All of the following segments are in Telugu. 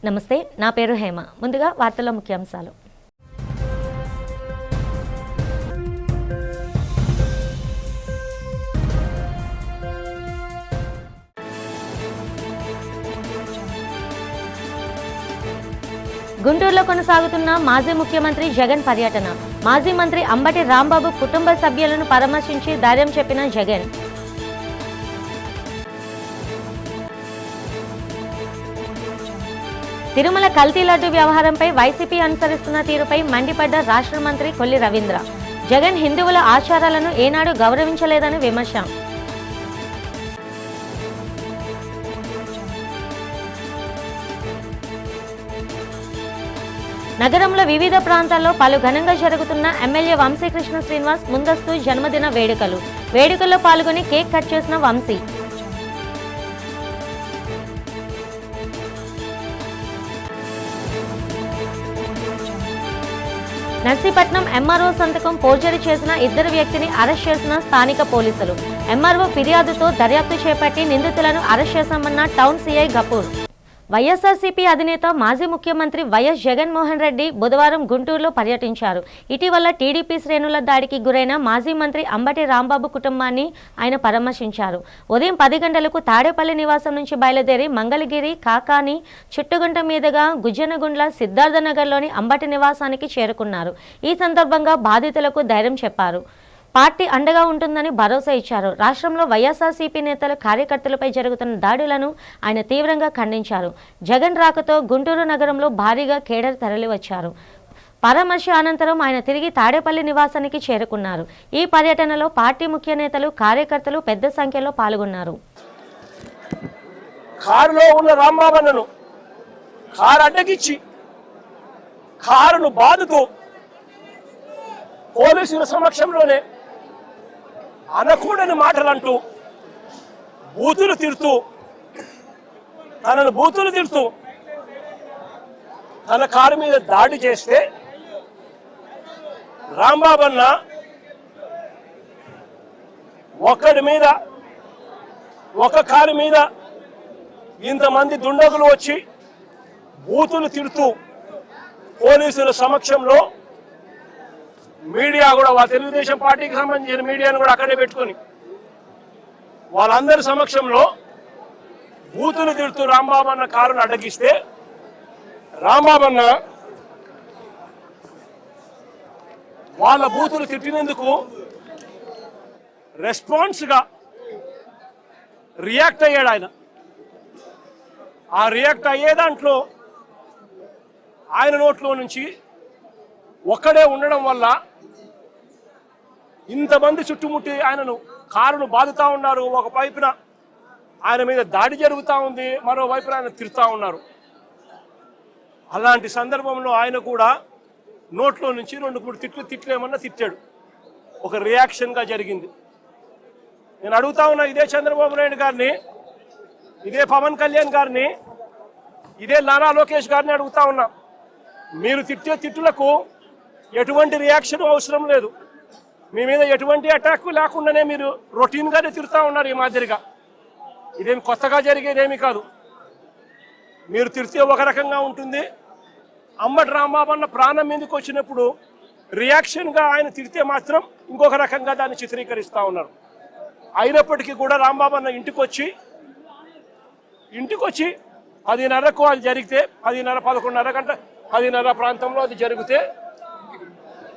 నమస్తే, నా పేరు హేమ. ముందుగా వార్తల ముఖ్యాంశాలు. గుంటూరులో కొనసాగుతున్న మాజీ ముఖ్యమంత్రి జగన్ పర్యటన. మాజీ మంత్రి అంబటి రాంబాబు కుటుంబ సభ్యులను పరామర్శించి ధైర్యం చెప్పిన జగన్. తిరుమల కల్తీ లడ్డు వ్యవహారంపై వైసీపీ అనుసరిస్తున్న తీరుపై మండిపడ్డ రాష్ట్ర మంత్రి కొల్లి రవీంద్ర. జగన్ హిందువుల ఆచారాలను ఏనాడు గౌరవించలేదని విమర్శ. నగరంలో వివిధ ప్రాంతాల్లో పలు ఘనంగా జరుగుతున్న ఎమ్మెల్యే వంశీకృష్ణ శ్రీనివాస్ ముందస్తు జన్మదిన వేడుకల్లో పాల్గొని కేక్ కట్ చేసిన వంశీ. నర్సీపట్నం ఎంఆర్ఓ సంతకం ఫోర్జరీ చేసిన ఇద్దరు వ్యక్తిని అరెస్ట్ చేసిన స్థానిక పోలీసులు. ఎంఆర్ఓ ఫిర్యాదుతో దర్యాప్తు చేపట్టి నిందితులను అరెస్ట్ చేశామన్న టౌన్ సీఐ గపూర్. వైఎస్ఆర్సీపీ అధినేత మాజీ ముఖ్యమంత్రి వైఎస్ జగన్మోహన్ రెడ్డి బుధవారం గుంటూరులో పర్యటించారు. ఇటీవల టీడీపీ శ్రేణుల దాడికి గురైన మాజీ మంత్రి అంబటి రాంబాబు కుటుంబాన్ని ఆయన పరామర్శించారు. ఉదయం 10 గంటలకు తాడేపల్లి నివాసం నుంచి బయలుదేరి మంగళగిరి, కాకాని, చుట్టుగుంట మీదుగా గుజ్జనగుండ్ల, సిద్ధార్థనగర్లోని అంబటి నివాసానికి చేరుకున్నారు. ఈ సందర్భంగా బాధితులకు ధైర్యం చెప్పారు. పార్టీ అండగా ఉంటుందని భరోసా ఇచ్చారు. రాష్ట్రంలో వైఎస్ఆర్సీపీ నేతలు, కార్యకర్తలపై జరుగుతున్న దాడులను ఆయన తీవ్రంగా ఖండించారు. జగన్ రాకతో గుంటూరు నగరంలో భారీగా కేడర్ తరలివచ్చారు. పరామర్శ అనంతరం ఆయన తిరిగి తాడేపల్లి నివాసానికి చేరుకున్నారు. ఈ పర్యటనలో పార్టీ ముఖ్య నేతలు, కార్యకర్తలు పెద్ద సంఖ్యలో పాల్గొన్నారు. కారులో ఉన్న రాంబాబన్నను కారు అడ్డగిచ్చి కారును బాదుతూ పోలీసుల సమక్షంలోనే అనకూడని మాటలంటూ బూతులు తిడుతూ తన కారు మీద దాడి చేస్తే రాంబాబన్న ఒక కారు మీద ఇంతమంది దుండగులు వచ్చి బూతులు తిడుతూ పోలీసుల సమక్షంలో మీడియా కూడా, తెలుగుదేశం పార్టీకి సంబంధించిన మీడియాను కూడా అక్కడే పెట్టుకొని వాళ్ళందరి సమక్షంలో బూతులు తిడుతూ రాంబాబన్న కారును అడ్డగిస్తే రాంబాబన్న వాళ్ళ బూతులు తిట్టినందుకు రెస్పాన్స్గా రియాక్ట్ అయ్యాడు ఆయన. ఆ రియాక్ట్ అయ్యే దాంట్లో ఆయన నోట్లో నుంచి ఒక్కడే ఉండడం వల్ల ఇంతమంది చుట్టుముట్టి ఆయనను కారును బాదుతా ఉన్నారు. ఒక వైపున ఆయన మీద దాడి జరుగుతూ ఉంది, మరోవైపున ఆయన తిడుతూ ఉన్నారు. అలాంటి సందర్భంలో ఆయన కూడా నోట్లో నుంచి 2-3 తిట్లేమన్నా తిట్టాడు. ఒక రియాక్షన్గా జరిగింది. నేను అడుగుతా ఉన్నా, ఇదే చంద్రబాబు నాయుడు గారిని, ఇదే పవన్ కళ్యాణ్ గారిని, ఇదే నారా లోకేష్ గారిని అడుగుతా ఉన్నా, మీరు తిట్టే తిట్టులకు ఎటువంటి రియాక్షన్ అవసరం లేదు. మీ మీద ఎటువంటి అటాక్ లేకుండానే మీరు రొటీన్గానే తిరుగుతూ ఉన్నారు. ఈ మాదిరిగా ఇదేమి కొత్తగా జరిగేదేమీ కాదు. మీరు తిరిగితే ఒక రకంగా ఉంటుంది. అంబటి రాంబాబన్న ప్రాణం మీదకి వచ్చినప్పుడు రియాక్షన్గా ఆయన తిరిగితే మాత్రం ఇంకొక రకంగా దాన్ని చిత్రీకరిస్తూ ఉన్నారు. అయినప్పటికీ కూడా రాంబాబన్న ఇంటికి వచ్చి 10:30కు అది జరిగితే, 10:30, 11:30 గంట, 10:30 ప్రాంతంలో అది జరిగితే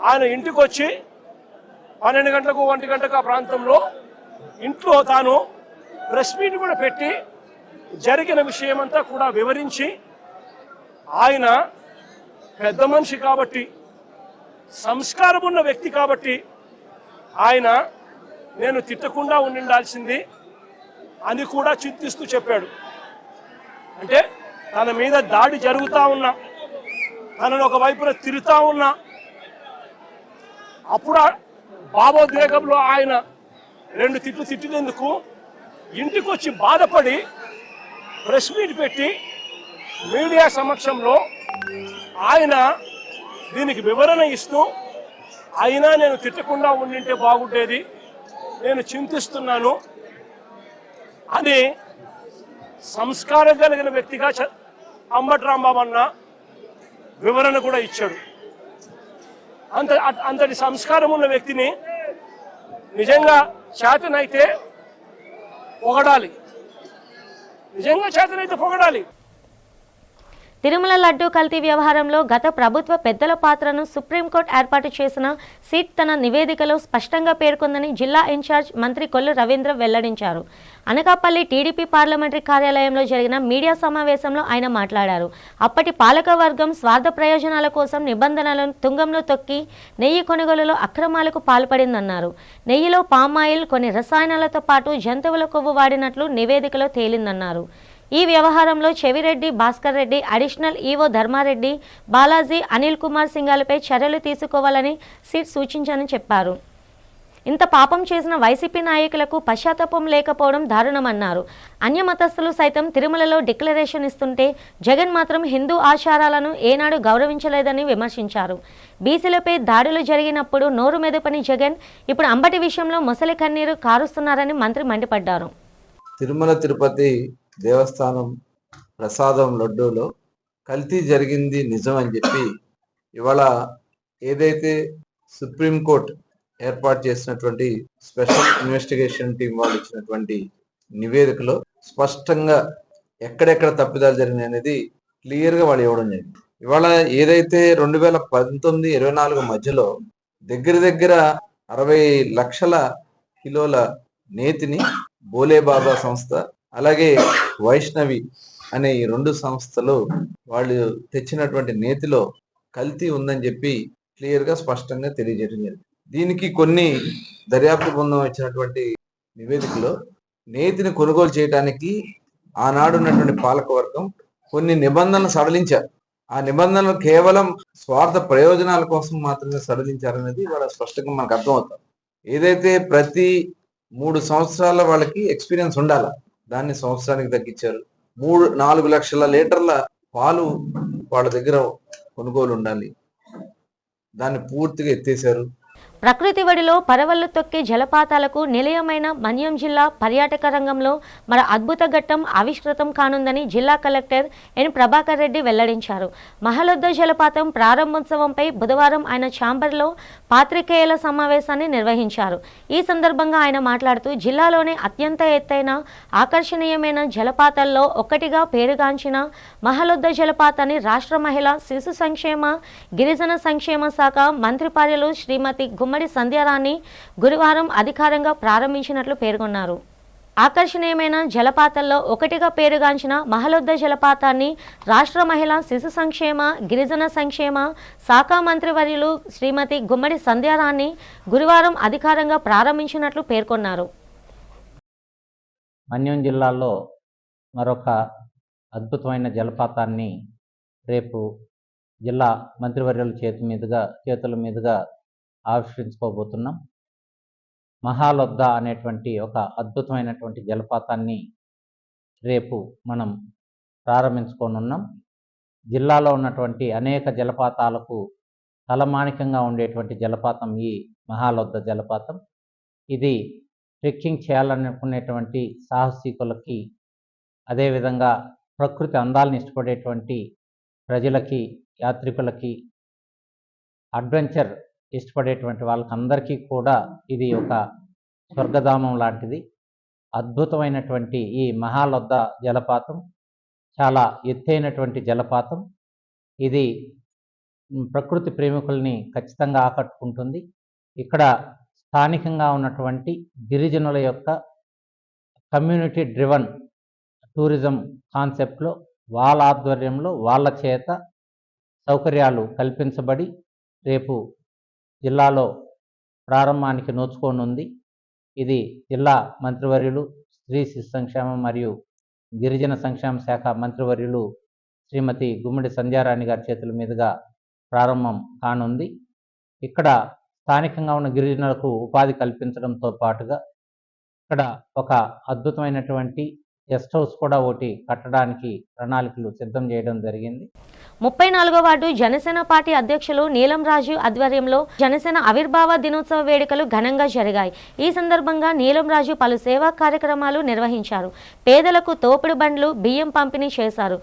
ఆయన ఇంటికి వచ్చి 12 గంటలకు, 1 గంటకు ఆ ప్రాంతంలో ఇంట్లో తాను ప్రెస్ మీట్ కూడా పెట్టి జరిగిన విషయమంతా కూడా వివరించి, ఆయన పెద్ద మనిషి కాబట్టి, సంస్కారం ఉన్న వ్యక్తి కాబట్టి ఆయన నేను తిట్టకుండా ఉండాల్సింది అని కూడా చింతిస్తూ చెప్పాడు. అంటే తన మీద దాడి జరుగుతూ ఉన్నా, తనను ఒకవైపున తిరుగుతూ ఉన్నా, అప్పుడు భావోద్వేగంలో ఆయన 2 తిట్లు తిట్టినందుకు ఇంటికి వచ్చి బాధపడి ప్రెస్ మీట్ పెట్టి మీడియా సమక్షంలో ఆయన దీనికి వివరణ ఇస్తూ, అయినా నేను తిట్టకుండా ఉండింటే బాగుండేది, నేను చింతిస్తున్నాను అని సంస్కారం కలిగిన వ్యక్తిగా అంబటి రాంబాబు అన్న వివరణ కూడా ఇచ్చాడు. అంతటి సంస్కారం ఉన్న వ్యక్తిని నిజంగా చేతనైతే పొగడాలి, నిజంగా చేతనైతే పొగడాలి. తిరుమల లడ్డూ కల్తీ వ్యవహారంలో గత ప్రభుత్వ పెద్దల పాత్రను సుప్రీంకోర్టు ఏర్పాటు చేసిన సిట్ తన నివేదికలో స్పష్టంగా పేర్కొందని జిల్లా ఇన్ఛార్జ్ మంత్రి కొల్లు రవీంద్ర వెల్లడించారు. అనకాపల్లి టీడీపీ పార్లమెంటరీ కార్యాలయంలో జరిగిన మీడియా సమావేశంలో ఆయన మాట్లాడారు. అప్పటి పాలకవర్గం స్వార్థ ప్రయోజనాల కోసం నిబంధనలను తుంగంలో తొక్కి నెయ్యి కొనుగోలులో అక్రమాలకు పాల్పడిందన్నారు. నెయ్యిలో పామాయిల్, కొన్ని రసాయనాలతో పాటు జంతువుల కొవ్వు వాడినట్లు నివేదికలో తేలిందన్నారు. ఈ వ్యవహారంలో చెవిరెడ్డి, భాస్కర్ రెడ్డి, అడిషనల్ ఈవో ధర్మారెడ్డి, బాలాజీ, అనిల్ కుమార్ సింఘాలపై చర్యలు తీసుకోవాలని సిట్ సూచించారని చెప్పారు. ఇంత పాపం చేసిన వైసీపీ నాయకులకు పశ్చాత్తాపం లేకపోవడం దారుణమన్నారు. అన్యమతస్థులు సైతం తిరుమలలో డిక్లరేషన్ ఇస్తుంటే జగన్ మాత్రం హిందూ ఆచారాలను ఏనాడు గౌరవించలేదని విమర్శించారు. బీసీలపై దాడులు జరిగినప్పుడు నోరు మెదపని జగన్ ఇప్పుడు అంబటి విషయంలో మొసలి కన్నీరు కారుస్తున్నారని మంత్రి మండిపడ్డారు. తిరుమల తిరుపతి దేవస్థానం ప్రసాదం లడ్డూలో కల్తీ జరిగింది నిజం అని చెప్పి ఇవాళ ఏదైతే సుప్రీంకోర్టు ఏర్పాటు చేసినటువంటి స్పెషల్ ఇన్వెస్టిగేషన్ టీం వాళ్ళు ఇచ్చినటువంటి నివేదికలో స్పష్టంగా ఎక్కడెక్కడ తప్పిదాలు జరిగినాయి అనేది క్లియర్గా వాళ్ళు ఇవ్వడం జరిగింది. ఇవాళ ఏదైతే 2019-24 మధ్యలో దగ్గర 60 లక్షల కిలోల నేతిని బోలేబాబా సంస్థ అలాగే వైష్ణవి అనే ఈ 2 సంస్థలు వాళ్ళు తెచ్చినటువంటి నేతిలో కల్తీ ఉందని చెప్పి క్లియర్ గా స్పష్టంగా తెలియజేయడం జరిగింది. దీనికి కొన్ని దర్యాప్తు బృందం ఇచ్చినటువంటి నివేదికలో నేతిని కొనుగోలు చేయడానికి ఆనాడు ఉన్నటువంటి పాలకవర్గం కొన్ని నిబంధనలు సడలించారు. ఆ నిబంధనలు కేవలం స్వార్థ ప్రయోజనాల కోసం మాత్రమే సడలించారనేది వాళ్ళ స్పష్టంగా మనకు అర్థమవుతుంది. ఏదైతే ప్రతి 3 సంవత్సరాల వాళ్ళకి ఎక్స్పీరియన్స్ ఉండాలా, దాన్ని సంవత్సరానికి తగ్గించారు. 4 లక్షల లీటర్ల పాలు వాళ్ళ దగ్గర కొనుగోలు ఉండాలి, దాన్ని పూర్తిగా ఎత్తేసారు. ప్రకృతి వడిలో పరవళ్లు తొక్కే జలపాతాలకు నిలయమైన మన్యం జిల్లా పర్యాటక రంగంలో మరో అద్భుత ఘట్టం ఆవిష్కృతం కానుందని జిల్లా కలెక్టర్ ఎన్ ప్రభాకర్ రెడ్డి వెల్లడించారు. మహలొద్ద జలపాతం ప్రారంభోత్సవంపై బుధవారం ఆయన ఛాంబర్లో పాత్రికేయుల సమావేశాన్ని నిర్వహించారు. ఈ సందర్భంగా ఆయన మాట్లాడుతూ జిల్లాలోనే అత్యంత ఎత్తైన ఆకర్షణీయమైన జలపాతాల్లో ఒకటిగా పేరుగాంచిన మహలొద్ద జలపాతాన్ని రాష్ట్ర మహిళా శిశు సంక్షేమ గిరిజన సంక్షేమ శాఖ మంత్రిపార్యలు శ్రీమతి గుమ్మడి సంధ్యారాణి గురువారం అధికారంగా ప్రారంభించినట్లు పేర్కొన్నారు. ఆకర్షణీయమైన జలపాతాల్లో ఒకటిగా పేరుగాంచిన మహలొద్ద జలపాతాన్ని రాష్ట్ర మహిళా శిశు సంక్షేమ గిరిజన సంక్షేమ శాఖ మంత్రివర్యులు శ్రీమతి గుమ్మడి సంధ్యారాణి గురువారం అధికారంగా ప్రారంభించినట్లు పేర్కొన్నారు. మన్యం జిల్లాలో మరొక అద్భుతమైన జలపాతాన్ని రేపు జిల్లా మంత్రివర్యుల చేతుల మీదుగా ఆవిష్కరించుకోబోతున్నాం. మహాలొద్ద అనేటువంటి ఒక అద్భుతమైనటువంటి జలపాతాన్ని రేపు మనం ప్రారంభించుకోనున్నాం. జిల్లాలో ఉన్నటువంటి అనేక జలపాతాలకు తలమానికంగా ఉండేటువంటి జలపాతం ఈ మహాలొద్ద జలపాతం. ఇది ట్రెక్కింగ్ చేయాలనుకునేటువంటి సాహసికులకి, అదేవిధంగా ప్రకృతి అందాలను ఇష్టపడేటువంటి ప్రజలకి, యాత్రికులకి, అడ్వెంచర్ ఇష్టపడేటువంటి వాళ్ళకందరికీ కూడా ఇది ఒక స్వర్గధామం లాంటిది. అద్భుతమైనటువంటి ఈ మహాలొద్ద జలపాతం చాలా ఎత్తైనటువంటి జలపాతం. ఇది ప్రకృతి ప్రేమికుల్ని ఖచ్చితంగా ఆకట్టుకుంటుంది. ఇక్కడ స్థానికంగా ఉన్నటువంటి గిరిజనుల యొక్క కమ్యూనిటీ డ్రివన్ టూరిజం కాన్సెప్ట్లో వాళ్ళ ఆధ్వర్యంలో వాళ్ళ చేత సౌకర్యాలు కల్పించబడి రేపు జిల్లాలో ప్రారంభానికి నోచుకోనుంది. ఇది జిల్లా మంత్రివర్యులు స్త్రీ శిశు సంక్షేమం మరియు గిరిజన సంక్షేమ శాఖ మంత్రివర్యులు శ్రీమతి గుమ్మడి సంధ్యారాణి గారి చేతుల మీదుగా ప్రారంభం కానుంది. ఇక్కడ స్థానికంగా ఉన్న గిరిజనులకు ఉపాధి కల్పించడంతో పాటుగా ఇక్కడ ఒక అద్భుతమైనటువంటి గెస్ట్ హౌస్ కూడా ఒకటి కట్టడానికి ప్రణాళికలు సిద్ధం చేయడం జరిగింది. 34వ వార్డు జనసేన పార్టీ అధ్యక్షులు నీలం రాజు ఆధ్వర్యంలో జనసేన ఆవిర్భావ దినోత్సవ వేడుకలు ఘనంగా జరిగాయి. ఈ సందర్భంగా నీలం రాజు పలు సేవా కార్యక్రమాలు నిర్వహించారు. పేదలకు తోపుడు బండ్లు, బియ్యం పంపిణీ చేశారు.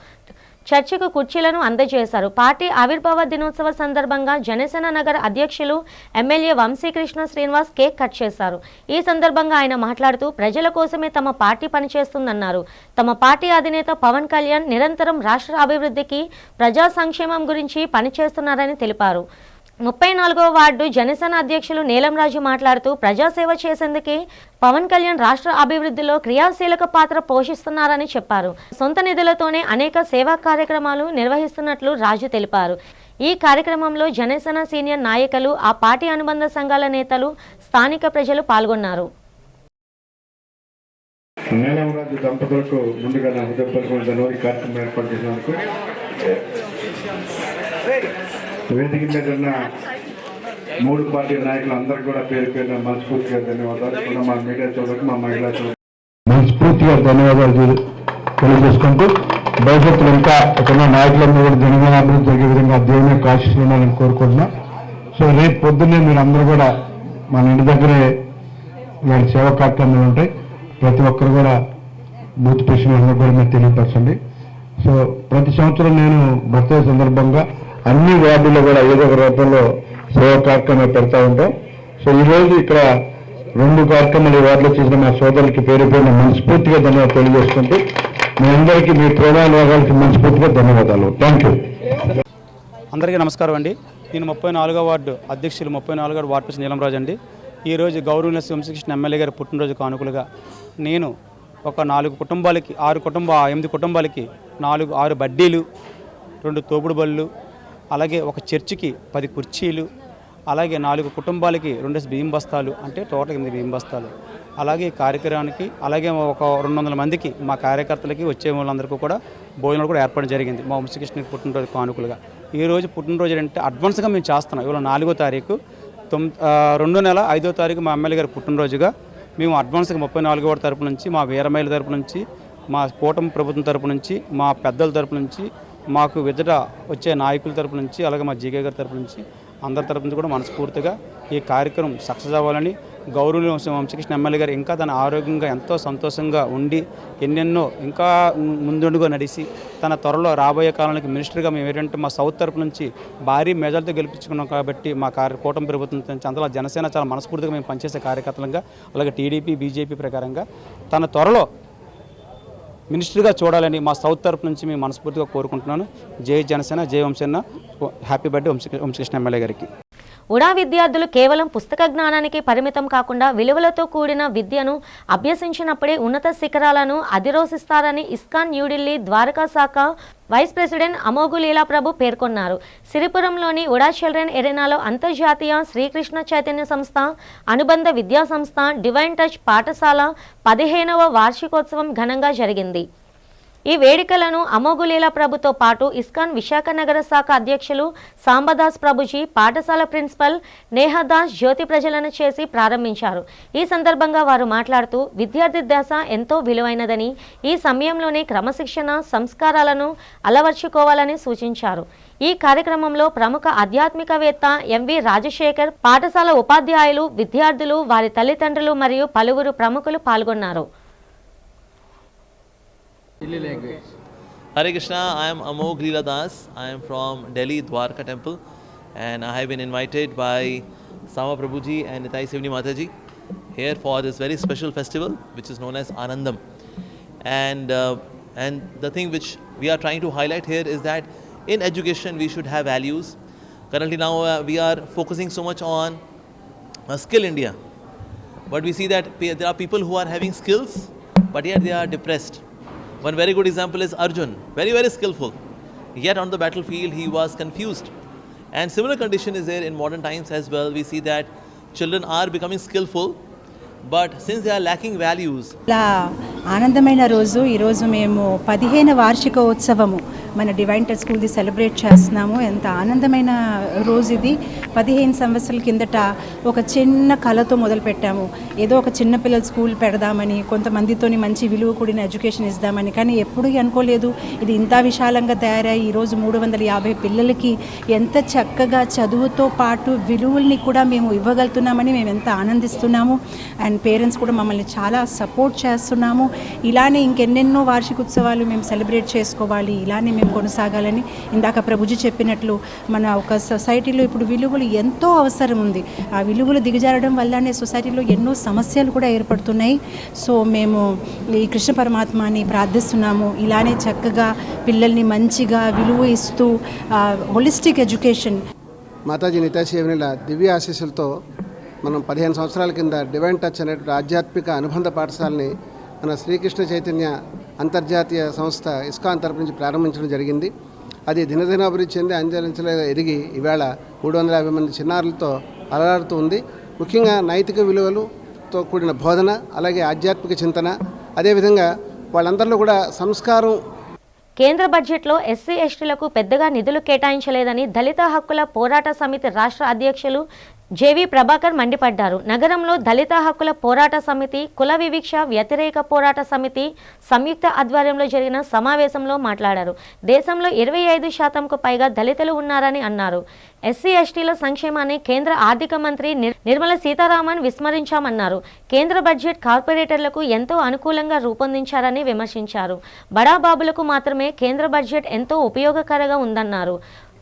చర్చికు కుర్చీలను అందజేశారు. పార్టీ ఆవిర్భావ దినోత్సవ సందర్భంగా జనసేన నగర అధ్యక్షులు MLA Vamsikrishna Srinivas cake cut చేశారు. ఈ సందర్భంగా ఆయన మాట్లాడుతూ ప్రజల కోసమే తమ పార్టీ పనిచేస్తుందన్నారు. తమ పార్టీ అధినేత పవన్ కళ్యాణ్ నిరంతరం రాష్ట్ర అభివృద్ధికి, ప్రజా సంక్షేమం గురించి పనిచేస్తున్నారని తెలిపారు. 34వ వార్డు జనసేన అధ్యక్షులు నీలంరాజు మాట్లాడుతూ ప్రజాసేవ చేసేందుకే పవన్ కళ్యాణ్ రాష్ట్ర అభివృద్ధిలో క్రియాశీలక పాత్ర పోషిస్తున్నారని చెప్పారు. సొంత నిధులతోనే అనేక సేవా కార్యక్రమాలు నిర్వహిస్తున్నట్లు రాజు తెలిపారు. ఈ కార్యక్రమంలో జనసేన సీనియర్ నాయకులు, ఆ పార్టీ అనుబంధ సంఘాల నేతలు, స్థానిక ప్రజలు పాల్గొన్నారు. నీలంరాజు దంపతులకు ముందుగా నా హృదయపూర్వక కార్యక్రమం ఏర్పాటు చేసినందుకు, వేదిక మీద ఉన్న 3 పార్టీ నాయకులు అందరికీ కూడా పేరు పేరున మనస్ఫూర్తిగా ధన్యవాదాలు. మా మీడియా సోదరులకు, మా మహిళా సోదరులకు మనస్ఫూర్తిగా ధన్యవాదాలు తెలియజేసుకుంటూ, భవిష్యత్తులో ఇంకా ఇక్కడ నాయకులందరూ కూడా జనగణ అభివృద్ధి జరిగే విధంగా దేవుని యొక్క ఆశీస్సులు ఉండాలని కోరుకుంటున్నా. సో రేపు పొద్దున్నే మీరు అందరూ కూడా మన ఇంటి దగ్గరే ఇలాంటి సేవా కార్యక్రమాలు ఉంటాయి. ప్రతి ఒక్కరు కూడా బూత్ ప్రెసిడెంట్ కూడా మీరు తెలియపరచండి. సో ప్రతి సంవత్సరం నేను బర్త్డే సందర్భంగా అన్ని వార్డుల్లో కూడా ఏదో ఒక రూపంలో సేవా కార్యక్రమాలు పెడతా ఉంటాం. సో ఈరోజు ఇక్కడ 2 కార్యక్రమాలు ఈ వార్డులో చేసిన మా సోదరులకి పేరు పేరున మనస్ఫూర్తిగా ధన్యవాదాలు తెలియజేసుకుంటూ, మీ అందరికీ మీ ప్రేమానుభవాలకి మనస్ఫూర్తిగా ధన్యవాదాలు. Thank you. అందరికీ నమస్కారం అండి. నేను 34వ వార్డు అధ్యక్షులు 34వ వార్డు ప్రెసిడెంట్ నీలంరాజు అండి. ఈరోజు గౌరవనీయ వంశీకృష్ణ ఎమ్మెల్యే గారి పుట్టినరోజు కానుకలుగా నేను ఒక 8 కుటుంబాలకి 6 బడ్డీలు, 2 తోపుడు బళ్ళు, అలాగే ఒక చర్చికి 10 కుర్చీలు, అలాగే 4 కుటుంబాలకి 2 బియ్యం బస్తాలు, అంటే టోటల్ 8 బియ్యం బస్తాలు, అలాగే కార్యక్రమానికి అలాగే ఒక 200 మందికి మా కార్యకర్తలకి వచ్చే వాళ్ళందరికీ కూడా భోజనాలు కూడా ఏర్పాటు జరిగింది మా వంశీకృష్ణకి పుట్టినరోజు కానుకలుగా. ఈరోజు పుట్టినరోజు అంటే అడ్వాన్స్గా మేము చేస్తున్నాం. ఇవాళ 4వ తారీఖు 2వ నెల 5వ తారీఖు మా ఎమ్మెల్యే గారి పుట్టినరోజుగా మేము అడ్వాన్స్గా 34వ వార్డు తరపు నుంచి, మా వీరమహిళ తరపు నుంచి, మా కూటమి ప్రభుత్వం తరపు నుంచి, మా పెద్దల తరపు నుంచి, మాకు ఎదుట వచ్చే నాయకుల తరపు నుంచి, అలాగే మా జీకే గారి తరపు నుంచి, అందరి తరపు నుంచి కూడా మనస్ఫూర్తిగా ఈ కార్యక్రమం సక్సెస్ అవ్వాలని, గౌరవనీయ వంశీకృష్ణ ఎమ్మెల్యే గారు ఇంకా తన ఆరోగ్యంగా ఎంతో సంతోషంగా ఉండి ఎన్నెన్నో ఇంకా ముందుగా నడిచి తన త్వరలో రాబోయే కాలానికి మినిస్టర్గా మేము ఏంటంటే మా సౌత్ తరపు నుంచి భారీ మెజార్టీతో గెలిపించుకున్నాం కాబట్టి మా కూటమి ప్రభుత్వం నుంచి అందులో జనసేన చాలా మనస్ఫూర్తిగా మేము పనిచేసే కార్యకర్తలుగా, అలాగే టీడీపీ బీజేపీ ప్రకారంగా తన త్వరలో మినిస్టర్గా చూడాలని మా సౌత్ తరపు నుంచి మేము మనస్ఫూర్తిగా కోరుకుంటున్నాను. జై జనసేన, జై Vamsikrishna. Happy birthday Vamsikrishna MLA గారికి. ఉడా విద్యార్థులు కేవలం పుస్తక జ్ఞానానికి పరిమితం కాకుండా విలువలతో కూడిన విద్యను అభ్యసించినప్పుడే ఉన్నత శిఖరాలను అధిరోహిస్తారని ఇస్కాన్ న్యూఢిల్లీ ద్వారకా శాఖ వైస్ ప్రెసిడెంట్ అమోఘు లీలాప్రభు పేర్కొన్నారు. సిరిపురంలోని ఉడా చిల్డ్రన్ ఎరీనాలో అంతర్జాతీయ శ్రీకృష్ణ చైతన్య సంస్థ అనుబంధ విద్యా సంస్థ డివైన్ టచ్ పాఠశాల 15వ వార్షికోత్సవం ఘనంగా జరిగింది. ఈ వేడుకలను అమోఘు లీలాప్రభుతో పాటు ఇస్కాన్ విశాఖ నగర శాఖ అధ్యక్షులు సాంబదాస్ ప్రభుజీ, పాఠశాల ప్రిన్సిపల్ నేహాదాస్ జ్యోతి ప్రజలను చేసి ప్రారంభించారు. ఈ సందర్భంగా వారు మాట్లాడుతూ విద్యార్థి దశ ఎంతో విలువైనదని, ఈ సమయంలోనే క్రమశిక్షణ సంస్కారాలను అలవర్చుకోవాలని సూచించారు. ఈ కార్యక్రమంలో ప్రముఖ ఆధ్యాత్మికవేత్త ఎంవి రాజశేఖర్, పాఠశాల ఉపాధ్యాయులు, విద్యార్థులు, వారి తల్లిదండ్రులు మరియు పలువురు ప్రముఖులు పాల్గొన్నారు. Hare Krishna, I am Amogh Leela Das. I am from Delhi Dwarka Temple and I have been invited by Sama Prabhuji and Nitai Sivni Mataji here for this very special festival which is known as Anandam. And the thing which we are trying to highlight here is that in education we should have values. Currently now we are focusing so much on Skill India. But we see that there are people who are having skills but yet they are depressed. One very good example is Arjun, very very skillful, yet on the battlefield he was confused. And similar condition is there in modern times as well. We see that children are becoming skillful but since they are lacking values. ఆనందమైన రోజు ఈరోజు మేము 15వ వార్షికోత్సవము మన డివైన్ టచ్ స్కూల్ది సెలబ్రేట్ చేస్తున్నాము. ఎంత ఆనందమైన రోజు ఇది. 15 సంవత్సరాల కిందట ఒక చిన్న కళతో మొదలుపెట్టాము. ఏదో ఒక చిన్నపిల్లల స్కూల్ పెడదామని, కొంతమందితోని మంచి విలువ కూడిన ఎడ్యుకేషన్ ఇద్దామని. కానీ ఎప్పుడూ అనుకోలేదు ఇది ఇంత విశాలంగా తయారై ఈరోజు 350 పిల్లలకి ఎంత చక్కగా చదువుతో పాటు విలువల్ని కూడా మేము ఇవ్వగలుగుతున్నామని మేము ఎంత ఆనందిస్తున్నాము. అండ్ పేరెంట్స్ కూడా మమ్మల్ని చాలా సపోర్ట్ చేస్తున్నాము. ఇలానే ఇంకెన్నెన్నో వార్షికోత్సవాలు మేము సెలబ్రేట్ చేసుకోవాలి, ఇలానే మేము పోరాటం కొనసాగాలని. ఇందాక ప్రభుజీ చెప్పినట్లు మన ఒక సొసైటీలో ఇప్పుడు విలువలు ఎంతో అవసరం ఉంది. ఆ విలువలు దిగజారడం వల్లనే సొసైటీలో ఎన్నో సమస్యలు కూడా ఏర్పడుతున్నాయి. సో మేము ఈ కృష్ణ పరమాత్మని ప్రార్థిస్తున్నాము, ఇలానే చక్కగా పిల్లల్ని మంచిగా విలువ ఇస్తూ హోలిస్టిక్ ఎడ్యుకేషన్. మాతాజీ నితాశేవనిల దివ్య ఆశీస్సులతో మనం 15 సంవత్సరాల కింద డివైన్ టచ్ అనేటువంటి ఆధ్యాత్మిక అనుబంధ పాఠశాలని మన శ్రీకృష్ణ చైతన్య అంతర్జాతీయ సంస్థ ఇస్కాన్ తరపు నుంచి ప్రారంభించడం జరిగింది. అది దినదినాభివృద్ధి చెంది అంచెలంచెలుగా ఎదిగి ఈవేళ 350 మంది చిన్నారులతో అలరాడుతూ ఉంది. ముఖ్యంగా నైతిక విలువలతో కూడిన బోధన, అలాగే ఆధ్యాత్మిక చింతన, అదేవిధంగా వాళ్ళందరిలో కూడా సంస్కారం. కేంద్ర బడ్జెట్లో ఎస్సీ ఎస్టీలకు పెద్దగా నిధులు కేటాయించలేదని దళిత హక్కుల పోరాట సమితి రాష్ట్ర అధ్యక్షులు జేవి ప్రభాకర్ మండిపడ్డారు. నగరంలో దళిత హక్కుల పోరాట సమితి, కుల వివక్ష వ్యతిరేక పోరాట సమితి సంయుక్త ఆధ్వర్యంలో జరిగిన సమావేశంలో మాట్లాడారు. దేశంలో 25% పైగా దళితులు ఉన్నారని అన్నారు. ఎస్సీ ఎస్టీల సంక్షేమాన్ని కేంద్ర ఆర్థిక మంత్రి నిర్మలా సీతారామన్ విస్మరించామన్నారు. కేంద్ర బడ్జెట్ కార్పొరేటర్లకు ఎంతో అనుకూలంగా రూపొందించారని విమర్శించారు. బడాబాబులకు మాత్రమే కేంద్ర బడ్జెట్ ఎంతో ఉపయోగకరంగా ఉందన్నారు.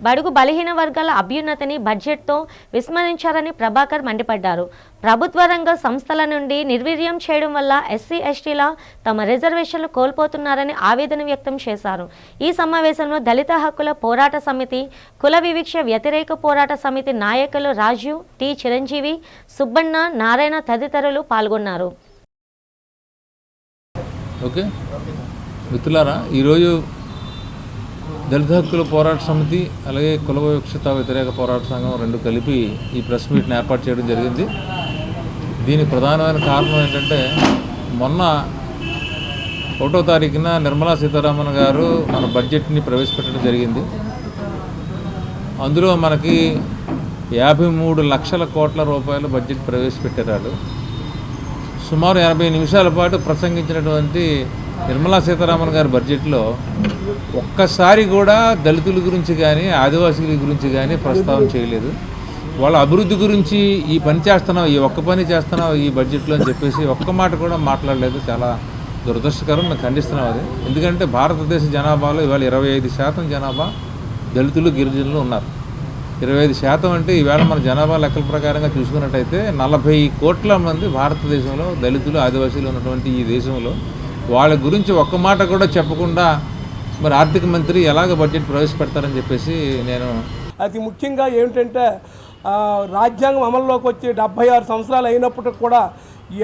బడుగు బలహీన వర్గాల అభ్యున్నతిని బడ్జెట్తో విస్మరించారని ప్రభాకర్ మండిపడ్డారు. ప్రభుత్వ రంగ సంస్థల నుండి నిర్వీర్యం చేయడం వల్ల ఎస్సీ ఎస్టీల తమ రిజర్వేషన్లు కోల్పోతున్నారని ఆవేదన వ్యక్తం చేశారు. ఈ సమావేశంలో దళిత హక్కుల పోరాట సమితి, కుల వివక్ష వ్యతిరేక పోరాట సమితి నాయకులు రాజు, టి చిరంజీవి, సుబ్బన్న, నారాయణ తదితరులు పాల్గొన్నారు. ఓకే మిత్రులారా, ఈరోజు దళిత హక్కుల పోరాట సమితి అలాగే కుల వివక్షత వ్యతిరేక పోరాట సంఘం రెండు కలిపి ఈ ప్రెస్ మీట్ని ఏర్పాటు చేయడం జరిగింది. దీనికి ప్రధానమైన కారణం ఏంటంటే, మొన్న 1వ తారీఖున నిర్మలా సీతారామన్ గారు మన బడ్జెట్ని ప్రవేశపెట్టడం జరిగింది. అందులో మనకి 53 లక్షల కోట్ల రూపాయల బడ్జెట్ ప్రవేశపెట్టారు. సుమారు 80 నిమిషాల పాటు ప్రసంగించినటువంటి నిర్మలా సీతారామన్ గారి బడ్జెట్లో ఒక్కసారి కూడా దళితుల గురించి కానీ ఆదివాసీల గురించి కానీ ప్రస్తావన చేయలేదు. వాళ్ళ అభివృద్ధి గురించి ఈ పని చేస్తున్నావు, ఈ ఒక్క పని చేస్తున్నావు ఈ బడ్జెట్లో అని చెప్పేసి ఒక్క మాట కూడా మాట్లాడలేదు. చాలా దురదృష్టకరం, మేము ఖండిస్తున్నాం అది. ఎందుకంటే భారతదేశ జనాభాలో ఇవాళ 25% జనాభా దళితులు, గిరిజనులు ఉన్నారు. 25% అంటే ఈవేళ మన జనాభా లెక్కల ప్రకారంగా చూసుకున్నట్టయితే 40 కోట్ల మంది భారతదేశంలో దళితులు, ఆదివాసీలు ఉన్నటువంటి ఈ దేశంలో వాళ్ళ గురించి ఒక్క మాట కూడా చెప్పకుండా మరి ఆర్థిక మంత్రి ఎలాగ బడ్జెట్ ప్రవేశపెడతారని చెప్పేసి నేను. అతి ముఖ్యంగా ఏమిటంటే, రాజ్యాంగం అమల్లోకి వచ్చి 76 సంవత్సరాలు అయినప్పటికి కూడా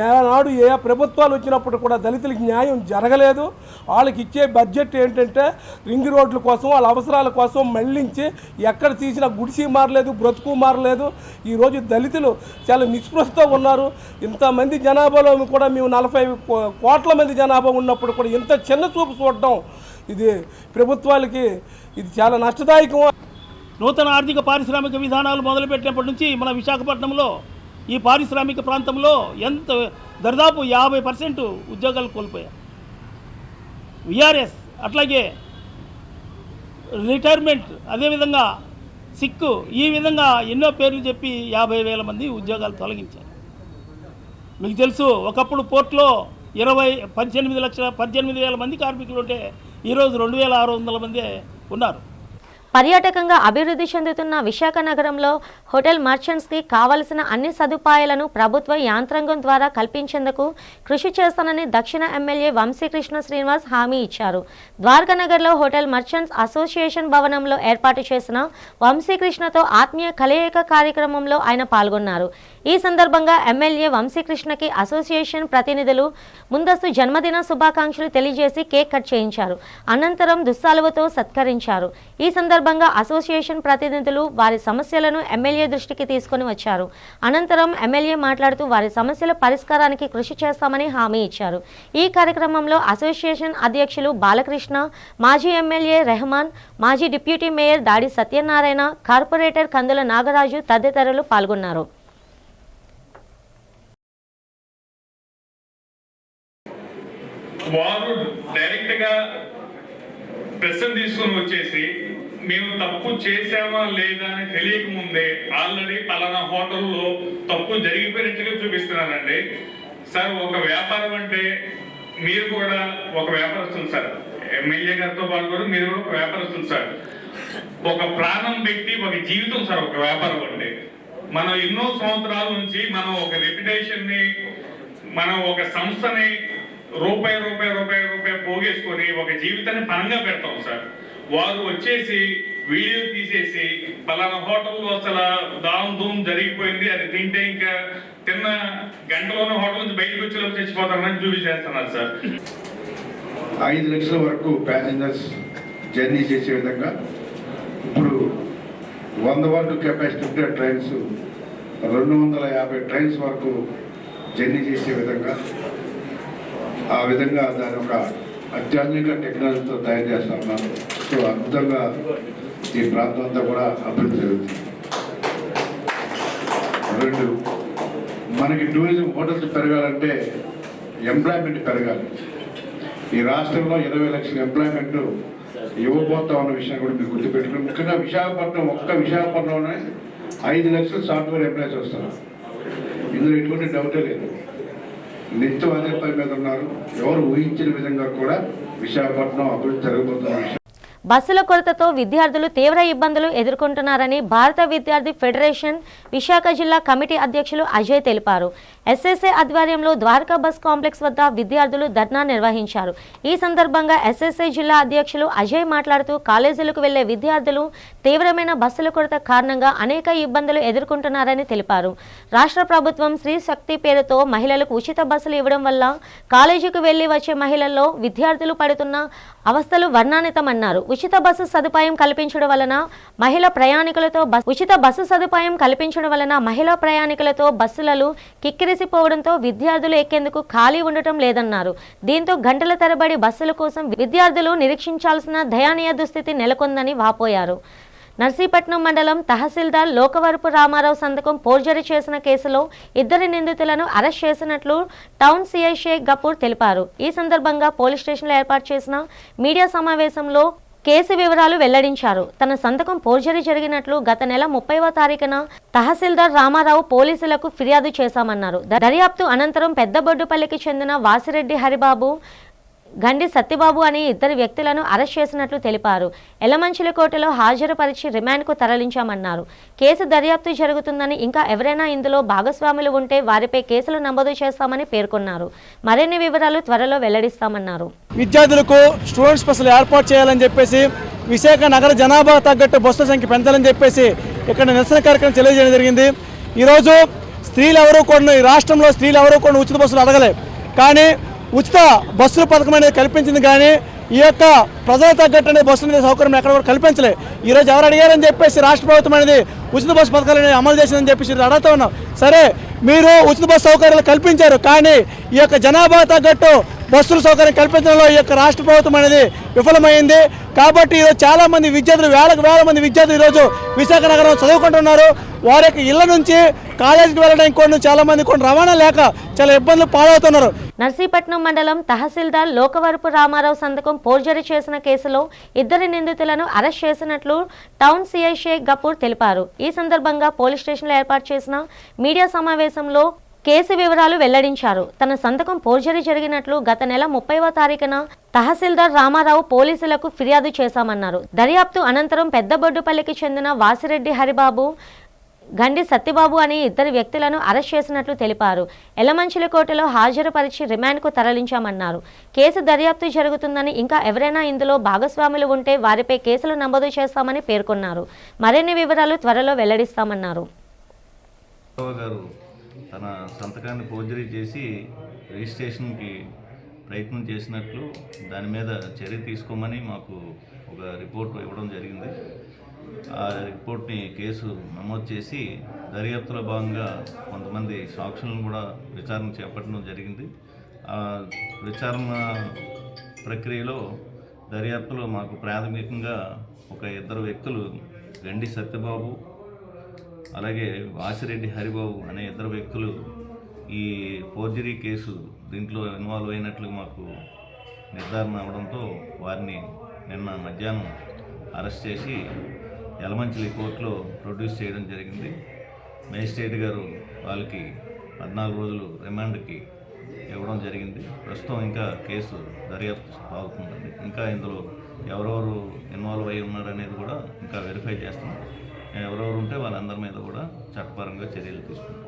ఏనాడు ఏ ప్రభుత్వాలు వచ్చినప్పుడు కూడా దళితులకి న్యాయం జరగలేదు. వాళ్ళకి ఇచ్చే బడ్జెట్ ఏంటంటే రింగ్ రోడ్ల కోసం, వాళ్ళ అవసరాల కోసం మళ్లించి ఎక్కడ తీసినా గుడిసి మారలేదు, బ్రతుకు మారలేదు. ఈరోజు దళితులు చాలా నిస్పృహతో ఉన్నారు. ఇంతమంది జనాభాలో కూడా మేము 40 కోట్ల మంది జనాభా ఉన్నప్పుడు కూడా ఇంత చిన్న చూపు చూడటం, ఇది ప్రభుత్వాలకి ఇది చాలా నష్టదాయకం. నూతన ఆర్థిక పారిశ్రామిక విధానాలు మొదలుపెట్టినప్పటి నుంచి మన విశాఖపట్నంలో ఈ పారిశ్రామిక ప్రాంతంలో దాదాపు 50% ఉద్యోగాలు కోల్పోయారు. విఆర్ఎస్, అట్లాగే రిటైర్మెంట్, అదేవిధంగా సిక్కు, ఈ విధంగా ఎన్నో పేర్లు చెప్పి 50,000 మంది ఉద్యోగాలు తొలగించారు. మీకు తెలుసు, ఒకప్పుడు పోర్ట్లో 18,000 మంది కార్మికులు ఉంటే ఈరోజు 2,600 మంది ఉన్నారు. పర్యాటకంగా అభివృద్ధి చెందుతున్న విశాఖ నగరంలో హోటల్ మర్చెంట్స్కి కావలసిన అన్ని సదుపాయాలను ప్రభుత్వ యాంత్రాంగం ద్వారా కల్పించేందుకు కృషి చేస్తానని దక్షిణ ఎమ్మెల్యే వంశీకృష్ణ శ్రీనివాస్ హామీ ఇచ్చారు. ద్వారకానగర్లో హోటల్ మర్చెంట్స్ అసోసియేషన్ భవనంలో ఏర్పాటు చేసిన వంశీకృష్ణతో ఆత్మీయ కలయిక కార్యక్రమంలో ఆయన పాల్గొన్నారు. ఈ సందర్భంగా ఎమ్మెల్యే వంశీకృష్ణకి అసోసియేషన్ ప్రతినిధులు ముందస్తు జన్మదిన శుభాకాంక్షలు తెలియజేసి కేక్ కట్ చేయించారు. అనంతరం దుస్సాలువతో సత్కరించారు. ఈ సందర్భంగా అసోసియేషన్ ప్రతినిధులు వారి సమస్యలను ఎమ్మెల్యే దృష్టికి తీసుకుని వచ్చారు. అనంతరం ఎమ్మెల్యే మాట్లాడుతూ వారి సమస్యల పరిష్కారానికి కృషి చేస్తామని హామీ ఇచ్చారు. ఈ కార్యక్రమంలో అసోసియేషన్ అధ్యక్షులు బాలకృష్ణ, మాజీ ఎమ్మెల్యే రెహమాన్, మాజీ డిప్యూటీ మేయర్ దాడి సత్యనారాయణ, కార్పొరేటర్ కందుల నాగరాజు తదితరులు పాల్గొన్నారు. వారు డైరెక్ట్గా ప్రశ్న తీసుకుని వచ్చేసి మేము తప్పు చేసామా లేదా అని తెలియకముందే ఆల్రెడీ పలానా హోటల్లో తప్పు జరిగిపోయినట్టుగా చూపిస్తున్నారండి. సార్, ఒక వ్యాపారం అంటే మీరు కూడా ఒక వ్యాపారస్తులు సార్. ఎమ్మెల్యే గారితో పాల్గొని మీరు కూడా ఒక వ్యాపారస్తులు సార్. ఒక ప్రాణం పెట్టి ఒక జీవితం సార్ ఒక వ్యాపారం అంటే. మనం ఎన్నో సంవత్సరాల నుంచి మనం ఒక రెప్యుటేషన్ ని, మనం ఒక సంస్థని రూపాయి పోగేసుకొని ఒక జీవితాన్ని పనంగా పెడతాం సార్. వారు వచ్చేసి వీడియో తీసేసి పలానా హోటల్లో అసలు దామ్ ధూమ్ జరిగిపోయింది, అది తింటే ఇంకా తిన్న గంటలోనే హోటల్ నుంచి బయటకు వచ్చేలోపు చచ్చిపోతారని చూపించేస్తున్నారు సార్. 5 లక్షల వరకు ప్యాసింజర్స్ జర్నీ చేసే విధంగా ఇప్పుడు 100 వరకు కెపాసిటీ ఉంటే ట్రైన్స్ 250 ట్రైన్స్ వరకు జర్నీ చేసే విధంగా, ఆ విధంగా దాని ఒక అత్యాధునిక టెక్నాలజీతో తయారు చేస్తా ఉన్నారు. సో అద్భుతంగా ఈ ప్రాంతం అంతా కూడా అభివృద్ధి జరుగుతుంది. 2, మనకి టూరిజం హోటల్స్ పెరగాలంటే ఎంప్లాయ్మెంట్ పెరగాలి. ఈ రాష్ట్రంలో 20 లక్షల ఎంప్లాయ్మెంట్ ఇవ్వబోతా ఉన్న విషయం కూడా మీరు గుర్తుపెట్టుకుని, ముఖ్యంగా విశాఖపట్నంలోనే 5 లక్షల సాఫ్ట్వేర్ ఎంప్లాయీస్ వస్తారు. ఇందులో ఎటువంటి డౌటే లేదు. నిత్యం అదే పని మీద ఉన్నారు. ఎవరు ఊహించిన విధంగా కూడా విశాఖపట్నం అభివృద్ధి జరగబోతున్న విషయం. బస్సుల కొరతతో విద్యార్థులు తీవ్ర ఇబ్బందులు ఎదుర్కొంటున్నారని భారత విద్యార్థి ఫెడరేషన్ విశాఖ జిల్లా కమిటీ అధ్యక్షులు అజయ్ తెలిపారు. ఎస్ఎస్ఏ ఆధ్వర్యంలో ద్వారకా బస్ కాంప్లెక్స్ వద్ద విద్యార్థులు ధర్నా నిర్వహించారు. ఈ సందర్భంగా ఎస్ఎస్ఏ జిల్లా అధ్యక్షులు అజయ్ మాట్లాడుతూ కాలేజీలకు వెళ్లే విద్యార్థులు తీవ్రమైన బస్సుల కొరత కారణంగా అనేక ఇబ్బందులు ఎదుర్కొంటున్నారని తెలిపారు. రాష్ట్ర ప్రభుత్వం స్త్రీ శక్తి పేరుతో మహిళలకు ఉచిత బస్సులు ఇవ్వడం వల్ల కాలేజీకి వెళ్లి వచ్చే మహిళల్లో విద్యార్థులు పడుతున్న అవస్థలు వర్ణానితమన్నారు. ఉచిత బస్సు సదుపాయం కల్పించడం వలన మహిళా ప్రయాణికులతో బస్సులలో కిక్కిరిసిపోవడంతో విద్యార్థులు ఎక్కేందుకు ఖాళీ ఉండటం లేదన్నారు. దీంతో గంటల తరబడి బస్సుల కోసం విద్యార్థులు నిరీక్షించాల్సిన దయనీయ దుస్థితి నెలకొందని వాపోయారు. నర్సీపట్నం మండలం తహసీల్దార్ లోకవరపు రామారావు సంతకం ఫోర్జరీ చేసిన కేసులో 2 నిందితులను అరెస్ట్ చేసినట్లు టౌన్ సిఐ షేక్ గఫూర్ తెలిపారు. ఈ సందర్భంగా పోలీస్ స్టేషన్లో ఏర్పాటు చేసిన మీడియా సమావేశంలో కేసు వివరాలు వెల్లడించారు. తన సంతకం ఫోర్జరీ జరిగినట్లు గత నెల 30వ తారీఖున తహసీల్దార్ రామారావు పోలీసులకు ఫిర్యాదు చేశామన్నారు. దర్యాప్తు అనంతరం పెద్దబొడ్డుపల్లికి చెందిన వాసిరెడ్డి హరిబాబు, గండి సత్యబాబు అనే 2 వ్యక్తులను అరెస్ట్ చేసినట్లు తెలిపారు. ఎలమంచిలికోటలో హాజరుపరిచి రిమాండ్కు తరలించామన్నారు. కేసు దర్యాప్తు జరుగుతుందని, ఇంకా ఎవరైనా ఇందులో భాగస్వాములు ఉంటే వారిపై కేసులు నమోదు చేస్తామని పేర్కొన్నారు. మరిన్ని వివరాలు త్వరలో వెల్లడిస్తామన్నారు. విద్యార్థులకు స్టూడెంట్స్ బస్సులు ఏర్పాటు చేయాలని చెప్పేసి, విశాఖ నగర జనాభా తగ్గట్టు బస్సుల సంఖ్య పెంచాలని చెప్పేసి ఇక్కడ నిరసన కార్యక్రమం తెలియజేయడం జరిగింది. ఈరోజు ఈ రాష్ట్రంలో స్త్రీలు ఎవరూ కూడా ఉచిత బస్సులు అడగలే, కానీ ఉచిత బస్సుల పథకం అనేది కల్పించింది. కానీ ఈ యొక్క ప్రజలకు తగ్గట్టు అనేది బస్సుల మీద సౌకర్యం ఎక్కడ కూడా కల్పించలే. ఈరోజు ఎవరు అడిగారని చెప్పేసి రాష్ట్ర ప్రభుత్వం అనేది ఉచిత బస్సు పథకాలను అమలు చేసిందని చెప్పేసి అడుగుతూ ఉన్నాం. సరే, మీరు ఉచిత బస్సు సౌకర్యాలు కల్పించారు, కానీ ఈ యొక్క జనాభా తగ్గట్టు బస్సుల సౌకర్యం కల్పించడంలో ఈ యొక్క రాష్ట్ర ప్రభుత్వం అనేది విఫలమైంది. కాబట్టి ఈరోజు చాలా మంది విద్యార్థులు, వేల మంది విద్యార్థులు ఈరోజు విశాఖ నగరం చదువుకుంటున్నారు. వారి యొక్క ఇళ్ల నుంచి కాలేజీకి వెళ్ళడానికి కూడా చాలా మంది రవాణా లేక చాలా ఇబ్బందులు పాలవుతున్నారు. నర్సీపట్నం మండలం తహసీల్దార్ లోకవరపు రామారావు సంతకం ఫోర్జరీ చేసిన కేసులో 2 నిందితులను అరెస్ట్ చేసినట్లు టౌన్ సిఐ షేక్ గఫూర్ తెలిపారు. ఈ సందర్భంగా పోలీస్ స్టేషన్లో ఏర్పాటు చేసిన మీడియా సమావేశంలో కేసు వివరాలు వెల్లడించారు. తన సంతకం ఫోర్జరీ జరిగినట్లు గత నెల 30వ తారీఖున తహసీల్దార్ రామారావు పోలీసులకు ఫిర్యాదు చేశామన్నారు. దర్యాప్తు అనంతరం పెద్దబొడ్డుపల్లికి చెందిన వాసిరెడ్డి హరిబాబు, గండి సత్యబాబు అనే 2 వ్యక్తులను అరెస్ట్ చేసినట్లు తెలిపారు. ఎలమంచిలికోటలో హాజరుపరిచి రిమాండ్కు తరలించామన్నారు. కేసు దర్యాప్తు జరుగుతుందని, ఇంకా ఎవరైనా ఇందులో భాగస్వాములు ఉంటే వారిపై కేసులు నమోదు చేస్తామని పేర్కొన్నారు. మరిన్ని వివరాలు త్వరలో వెల్లడిస్తామన్నారు. తన సంతకాన్ని ఫోర్జరీ చేసి రిజిస్ట్రేషన్కి ప్రయత్నం చేసినట్లు దాని మీద చర్య తీసుకోమని మాకు ఒక రిపోర్ట్ ఇవ్వడం జరిగింది. ఆ రిపోర్ట్ని కేసు నమోదు చేసి దర్యాప్తులో భాగంగా కొంతమంది సాక్షులను కూడా విచారణ చేపట్టడం జరిగింది. ఆ విచారణ ప్రక్రియలో దర్యాప్తులో మాకు ప్రాథమికంగా ఒక 2 వ్యక్తులు, గండి సత్యబాబు అలాగే వాసిరెడ్డి హరిబాబు అనే 2 వ్యక్తులు ఈ ఫోర్జరీ కేసు దీంట్లో ఇన్వాల్వ్ అయినట్లు మాకు నిర్ధారణ అవడంతో వారిని నిన్న మధ్యాహ్నం అరెస్ట్ చేసి యలమంచిలి కోర్టులో ప్రొడ్యూస్ చేయడం జరిగింది. మేజిస్ట్రేట్ గారు వాళ్ళకి 14 రోజులు రిమాండ్కి ఇవ్వడం జరిగింది. ప్రస్తుతం ఇంకా కేసు దర్యాప్తు సాగుతుందండి. ఇంకా ఇందులో ఎవరెవరు ఇన్వాల్వ్ అయి ఉన్నారనేది కూడా ఇంకా వెరిఫై చేస్తున్నాం. ఎవరెవరు ఉంటే వాళ్ళందరి మీద కూడా చట్టపరంగా చర్యలు తీసుకుంటాం.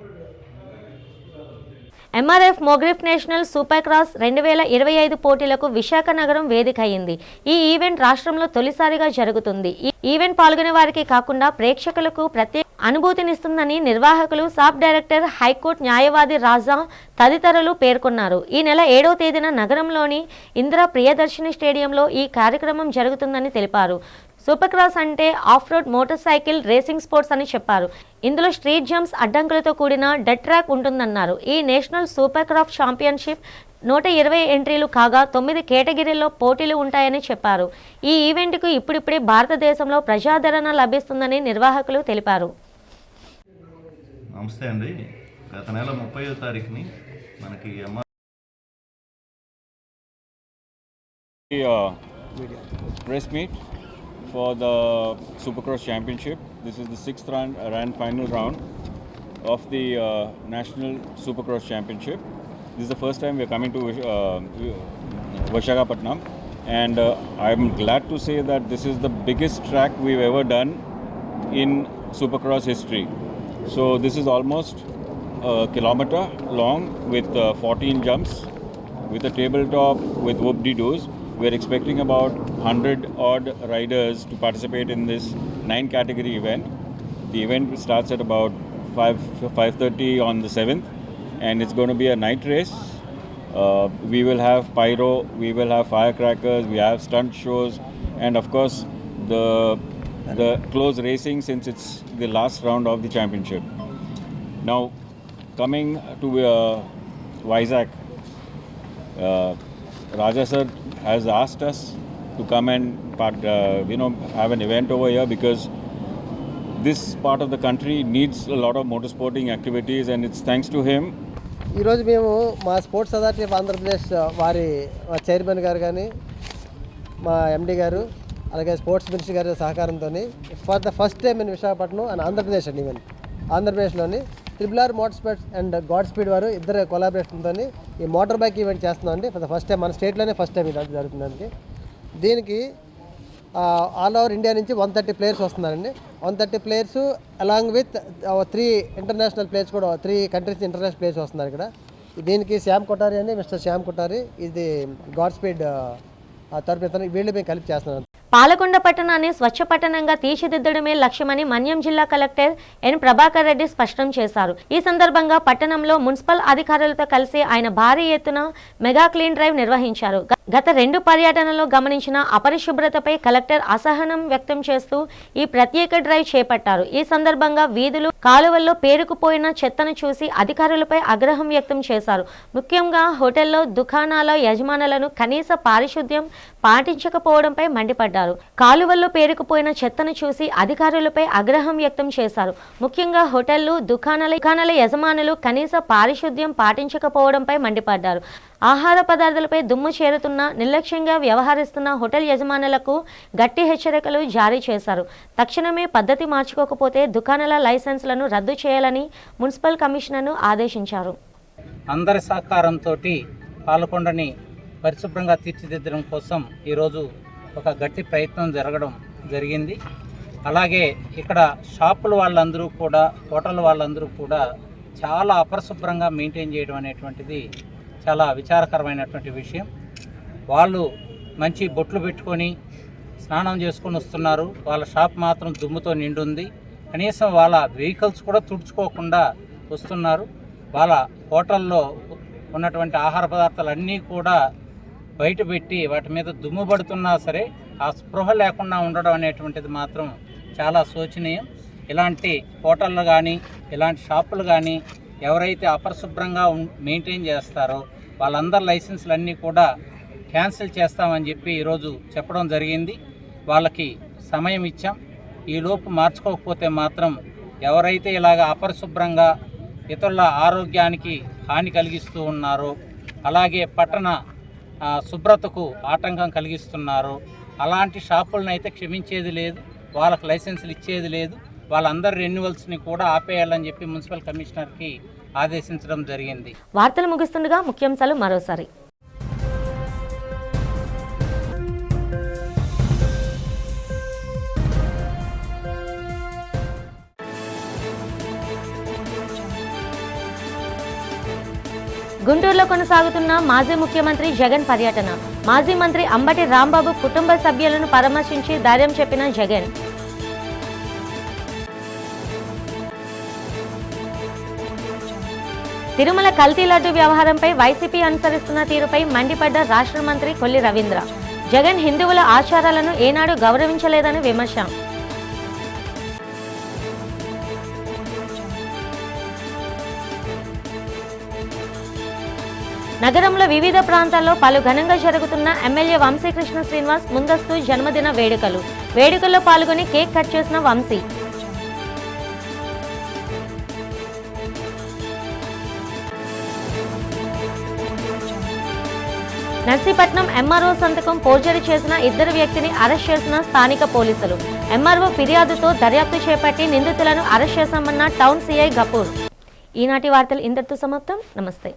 ఎంఆర్ఎఫ్ మోగ్రిఫ్ నేషనల్ సూపర్ క్రాస్ 2025 పోటీలకు విశాఖ నగరం వేదిక అయింది. ఈ ఈవెంట్ రాష్ట్రంలో తొలిసారిగా జరుగుతుంది. ఈ ఈవెంట్ పాల్గొనే వారికి కాకుండా ప్రేక్షకులకు ప్రత్యేక అనుభూతినిస్తుందని నిర్వాహకులు, సబ్ డైరెక్టర్, హైకోర్టు న్యాయవాది రాజా తదితరులు పేర్కొన్నారు. ఈ నెల 7వ తేదీన నగరంలోని ఇందిరా ప్రియదర్శిని స్టేడియంలో ఈ కార్యక్రమం జరుగుతుందని తెలిపారు. సూపర్ క్రాస్ అంటే of road motor cycle racing sports అని చెప్పారు. ఇందులో స్ట్రీట్ జంప్స్, అడ్డంకులతో కూడిన డెడ్ ట్రాక్ ఉంటుందన్నారు. ఈ నేషనల్ సూపర్ క్రాఫ్ట్ ఛాంపియన్షిప్ 120 ఎంట్రీలు కాగా 9 కేటగిరీల్లో పోటీలు ఉంటాయని చెప్పారు. ఈ ఈవెంట్కు ఇప్పుడిప్పుడే భారతదేశంలో ప్రజాదరణ లభిస్తుందని నిర్వాహకులు తెలిపారు. నమస్తే అండి. గత నెల 30వ తారీఖుని మనకి press meet for the Supercross Championship. This is the 6th round final round of the National Supercross Championship. This is the first time we are coming to Visakhapatnam, and I'm glad to say that this is the biggest track we've ever done in Supercross history. So this is almost a kilometer long with 14 jumps, with a tabletop, with whoop-de-doos. We're expecting about 100 odd riders to participate in this 9 category event. The event starts at about 5:30 on the 7th, and it's going to be a night race. We will have pyro, we will have firecrackers, we have stunt shows, and of course the close racing, since it's the last round of the championship. Now coming to Vizag, Raja sir has asked us to come and have an event over here, because this part of the country needs a lot of motorsporting activities, and it's thanks to him. ఈరోజు మేము మా స్పోర్ట్స్ అథారిటీ ఆఫ్ ఆంధ్రప్రదేశ్ వారి చైర్మన్ గారు కానీ, మా ఎండి గారు, అలాగే స్పోర్ట్స్ మినిస్టర్ గారి సహకారంతో for the first time in Visakhapatnam and Andhra Pradesh అండి. ఈవెన్ ఆంధ్రప్రదేశ్లోని RRR motor sports and God speed వారు ఇద్దరు కొలాబరేషన్తో ఈ మోటార్ బైక్ ఈవెంట్ చేస్తున్నాం అండి. ఫర్ ద ఫస్ట్ టైం మన స్టేట్లోనే ఫస్ట్ టైం ఇది జరుగుతుందండి. దీనికి ఆల్ ఓవర్ ఇండియా నుంచి 130 ప్లేయర్స్ వస్తున్నారండి. 130 players along with 3 international players కూడా, 3 కంట్రీస్ ఇంటర్నేషనల్ ప్లేయర్స్ వస్తున్నారు ఇక్కడ. దీనికి శ్యామ్ కొఠారి అండి, మిస్టర్ శ్యామ్ కొఠారి, ఇది గాడ్ స్పీడ్ తరపున వీళ్ళు మేము కలిపి చేస్తున్నాం. పాలకొండ పట్టణాన్ని స్వచ్ఛ పట్టణంగా తీర్చిదిద్దడమే లక్ష్యమని మన్యం జిల్లా కలెక్టర్ ఎన్ ప్రభాకర్ రెడ్డి స్పష్టం చేశారు. ఈ సందర్భంగా పట్టణంలో మున్సిపల్ అధికారులతో కలిసి ఆయన భారీ ఎత్తున మెగా క్లీన్ డ్రైవ్ నిర్వహించారు. గత 2 పర్యటనలో గమనించిన అపరిశుభ్రతపై కలెక్టర్ అసహనం వ్యక్తం చేస్తూ ఈ ప్రత్యేక డ్రైవ్ చేపట్టారు. ఈ సందర్భంగా వీధులు, కాలువల్లో పేరుకుపోయిన చెత్తను చూసి అధికారులపై ఆగ్రహం వ్యక్తం చేశారు. ముఖ్యంగా హోటల్లో, దుకాణాల యజమానులను కనీస పారిశుద్ధ్యం పాటించకపోవడంపై మండిపడ్డారు. కాలువల్లో పేరుకుపోయిన చెత్తను చూసి అధికారులపై ఆగ్రహం వ్యక్తం చేశారు. ముఖ్యంగా హోటళ్లు, దుకాణాల యజమానులు కనీస పారిశుద్ధ్యం పాటించకపోవడంపై మండిపడ్డారు. ఆహార పదార్థాలపై దుమ్ము చేరుతున్న, నిర్లక్ష్యంగా వ్యవహరిస్తున్న హోటల్ యజమానులకు గట్టి హెచ్చరికలు జారీ చేశారు. తక్షణమే పద్ధతి మార్చుకోకపోతే దుకాణాల లైసెన్సులను రద్దు చేయాలని మున్సిపల్ కమిషనర్ను ఆదేశించారు. అందరి సహకారంతో పాలకొండని పరిశుభ్రంగా తీర్చిదిద్దడం కోసం ఈరోజు ఒక గట్టి ప్రయత్నం జరగడం జరిగింది. అలాగే ఇక్కడ షాపుల వాళ్ళందరూ కూడా, హోటల్ వాళ్ళందరూ కూడా చాలా అపరిశుభ్రంగా మెయింటైన్ చేయడం అనేటువంటిది చాలా విచారకరమైనటువంటి విషయం. వాళ్ళు మంచి బొట్లు పెట్టుకొని స్నానం చేసుకొని వస్తున్నారు, వాళ్ళ షాప్ మాత్రం దుమ్ముతో నిండుంది. కనీసం వాళ్ళ వెహికల్స్ కూడా తుడుచుకోకుండా వస్తున్నారు. వాళ్ళ హోటల్లో ఉన్నటువంటి ఆహార పదార్థాలన్నీ కూడా బయట పెట్టి వాటి మీద దుమ్ము పడుతున్నా సరే ఆ స్పృహ లేకుండా ఉండడం అనేటువంటిది మాత్రం చాలా శోచనీయం. ఇలాంటి హోటళ్ళు కానీ, ఇలాంటి షాపులు కానీ ఎవరైతే అపరిశుభ్రంగా మెయింటైన్ చేస్తారో వాళ్ళందరి లైసెన్సులన్నీ కూడా క్యాన్సిల్ చేస్తామని చెప్పి ఈరోజు చెప్పడం జరిగింది. వాళ్ళకి సమయం ఇచ్చాం. ఈలోపు మార్చుకోకపోతే మాత్రం ఎవరైతే ఇలాగ అపరిశుభ్రంగా ఇతరుల ఆరోగ్యానికి హాని కలిగిస్తూ ఉన్నారో, అలాగే పట్టణ శుభ్రతకు ఆటంకం కలిగిస్తున్నారు, అలాంటి షాపులను అయితే క్షమించేది లేదు, వాళ్ళకు లైసెన్సులు ఇచ్చేది లేదు. వాళ్ళందరి రెన్యువల్స్ని కూడా ఆపేయాలని చెప్పి మున్సిపల్ కమిషనర్కి ఆదేశించడం జరిగింది. వార్తలు ముగిస్తుండగా ముఖ్యాంశాలు మరోసారి. గుంటూరులో కొనసాగుతున్న మాజీ ముఖ్యమంత్రి జగన్ పర్యటన. మాజీ మంత్రి అంబటి రాంబాబు కుటుంబ సభ్యులను పరామర్శించి ధైర్యం చెప్పిన జగన్. తిరుమల కల్తీ లడ్డు వ్యవహారంపై వైసీపీ అనుసరిస్తున్న తీరుపై మండిపడ్డ రాష్ట్ర మంత్రి కొల్లి రవీంద్ర. జగన్ హిందువుల ఆచారాలను ఏనాడు గౌరవించలేదని విమర్శ. నగరంలో వివిధ ప్రాంతాల్లో పలు ఘనంగా జరుగుతున్న ఎమ్మెల్యే వంశీకృష్ణ శ్రీనివాస్ ముందస్తు జన్మదిన వేడుకల్లో పాల్గొని కేక్ కట్ చేసిన వంశీ. నర్సీపట్నం ఎంఆర్ఓ సంతకం ఫోర్జరీ చేసిన ఇద్దరు వ్యక్తిని అరెస్ట్ చేసిన స్థానిక పోలీసులు. ఎంఆర్ఓ ఫిర్యాదుతో దర్యాప్తు చేపట్టి నిందితులను అరెస్ట్ చేశామన్న టౌన్ సీఐ గపూర్. ఈనాటి వార్తలు ఇంతటితో సమాప్తం. నమస్తే.